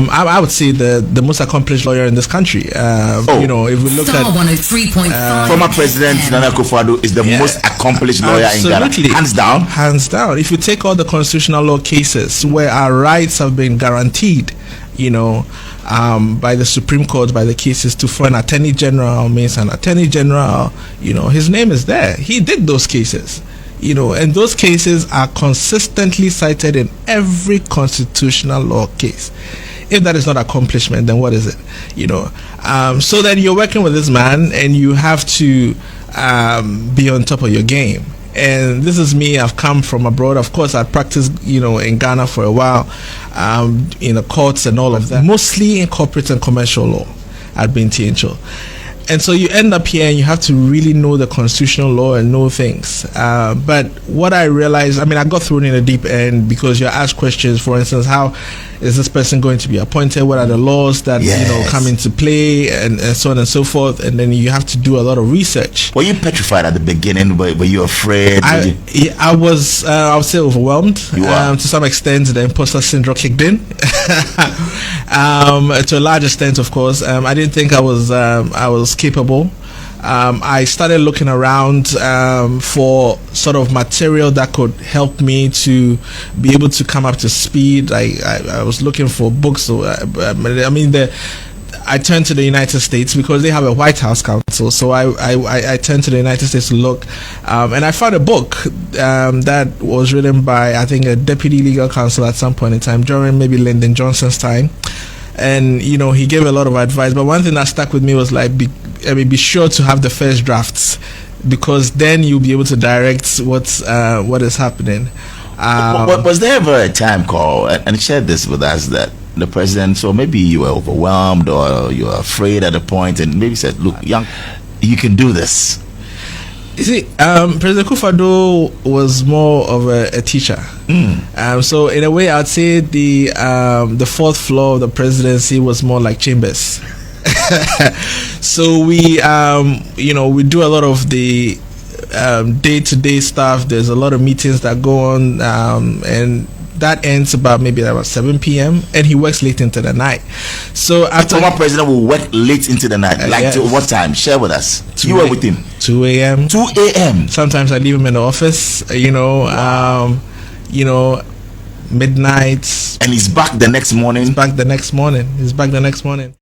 I would say the most accomplished lawyer in this country. You know, if we look at 103.5, former President Akufo-Addo is the most accomplished lawyer in Ghana, hands down. Hands down. If you take all the constitutional law cases where our rights have been guaranteed, you know, by the Supreme Court, by the cases for an Attorney General means an Attorney General, you know, his name is there. He did those cases. You know, and those cases are consistently cited in every constitutional law case. If that is not accomplishment, then what is it? You know, so then you're working with this man, and you have to be on top of your game. And this is me. I've come from abroad. Of course, I practiced, you know, in Ghana for a while, in the courts and all of that. Mostly in corporate and commercial law at BNTHL. And so you end up here and you have to really know the constitutional law and know things. But what I realized, I mean, I got thrown in the deep end because you're asked questions, for instance, how is this person going to be appointed? What are the laws that, you know, come into play, and so on and so forth? And then you have to do a lot of research. Were you petrified at the beginning? Were you afraid? I was, I would say, overwhelmed. To some extent, the imposter syndrome kicked in. To a large extent, of course. I didn't think I was capable. I started looking around for sort of material that could help me to be able to come up to speed. I was looking for books. I turned to the United States because they have a White House counsel. So I turned to the United States to look, and I found a book that was written by, I think, a deputy legal counsel at some point in time during maybe Lyndon Johnson's time. And, you know, he gave a lot of advice. But one thing that stuck with me was like, be sure to have the first drafts, because then you'll be able to direct what is happening. Was there ever a time, Kow, and share this with us, that the president, so maybe you were overwhelmed or you were afraid at a point, and maybe said, look, young, you can do this? You see, President Akufo-Addo was more of a teacher. So in a way, I'd say the fourth floor of the presidency was more like chambers. So we, you know, we do a lot of the day-to-day stuff. There's a lot of meetings that go on, and that ends about 7 p.m. and he works late into the night. So after, the former president will work late into the night. To what time? Share with us. You were with him. 2 a.m. 2 a.m. Sometimes I leave him in the office. You know, midnight. And he's back the next morning. He's back the next morning.